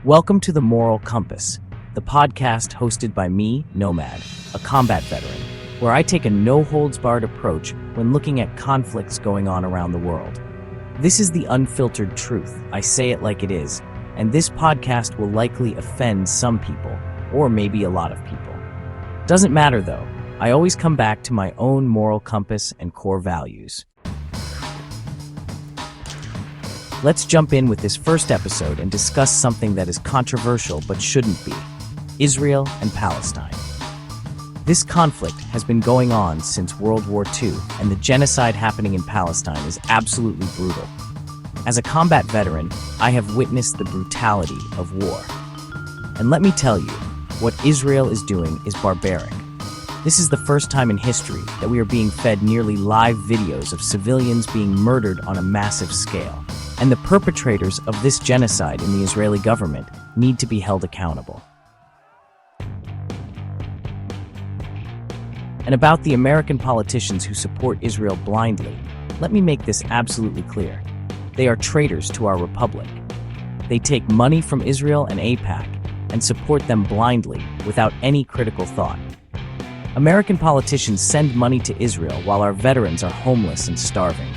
Welcome to The Moral Compass, the podcast hosted by me, Nomad, a combat veteran, where I take a no-holds-barred approach when looking at conflicts going on around the world. This is the unfiltered truth. I say it like it is, and this podcast will likely offend some people, or maybe a lot of people. Doesn't matter though, I always come back to my own moral compass and core values. Let's jump in with this first episode and discuss something that is controversial but shouldn't be: Israel and Palestine. This conflict has been going on since World War II, and the genocide happening in Palestine is absolutely brutal. As a combat veteran, I have witnessed the brutality of war. And let me tell you, what Israel is doing is barbaric. This is the first time in history that we are being fed nearly live videos of civilians being murdered on a massive scale. And the perpetrators of this genocide in the Israeli government need to be held accountable. And about the American politicians who support Israel blindly, let me make this absolutely clear. They are traitors to our republic. They take money from Israel and AIPAC and support them blindly without any critical thought. American politicians send money to Israel while our veterans are homeless and starving.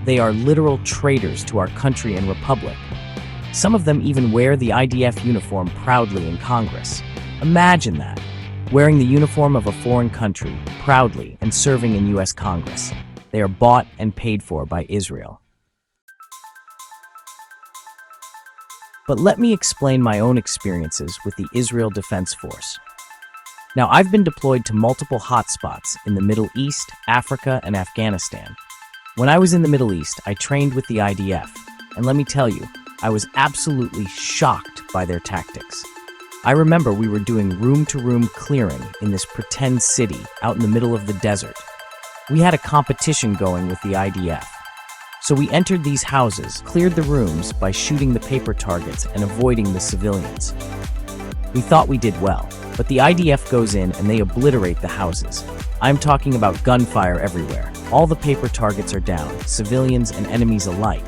They are literal traitors to our country and republic. Some of them even wear the IDF uniform proudly in Congress. Imagine that, wearing the uniform of a foreign country proudly and serving in US Congress. They are bought and paid for by Israel. But let me explain my own experiences with the Israel Defense Force. Now, I've been deployed to multiple hotspots in the Middle East, Africa, and Afghanistan. When I was in the Middle East, I trained with the IDF, and let me tell you, I was absolutely shocked by their tactics. I remember we were doing room-to-room clearing in this pretend city out in the middle of the desert. We had a competition going with the IDF. So we entered these houses, cleared the rooms by shooting the paper targets and avoiding the civilians. We thought we did well, but the IDF goes in and they obliterate the houses. I'm talking about gunfire everywhere. All the paper targets are down, civilians and enemies alike.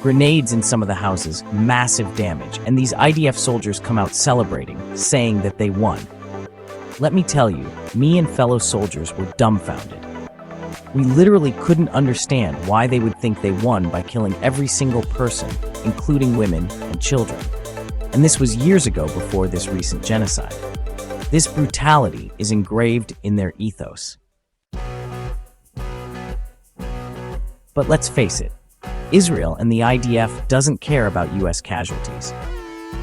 Grenades in some of the houses, massive damage, and these IDF soldiers come out celebrating, saying that they won. Let me tell you, me and fellow soldiers were dumbfounded. We literally couldn't understand why they would think they won by killing every single person, including women and children. And this was years ago before this recent genocide. This brutality is engraved in their ethos. But let's face it, Israel and the IDF doesn't care about US casualties.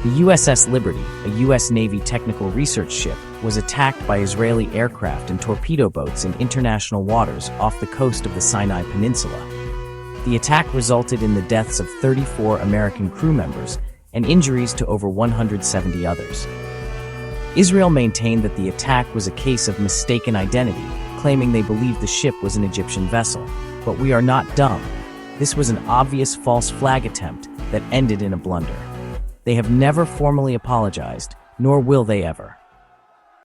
The USS Liberty, a US Navy technical research ship, was attacked by Israeli aircraft and torpedo boats in international waters off the coast of the Sinai Peninsula. The attack resulted in the deaths of 34 American crew members and injuries to over 170 others. Israel maintained that the attack was a case of mistaken identity, claiming they believed the ship was an Egyptian vessel. But we are not dumb. This was an obvious false flag attempt that ended in a blunder. They have never formally apologized, nor will they ever.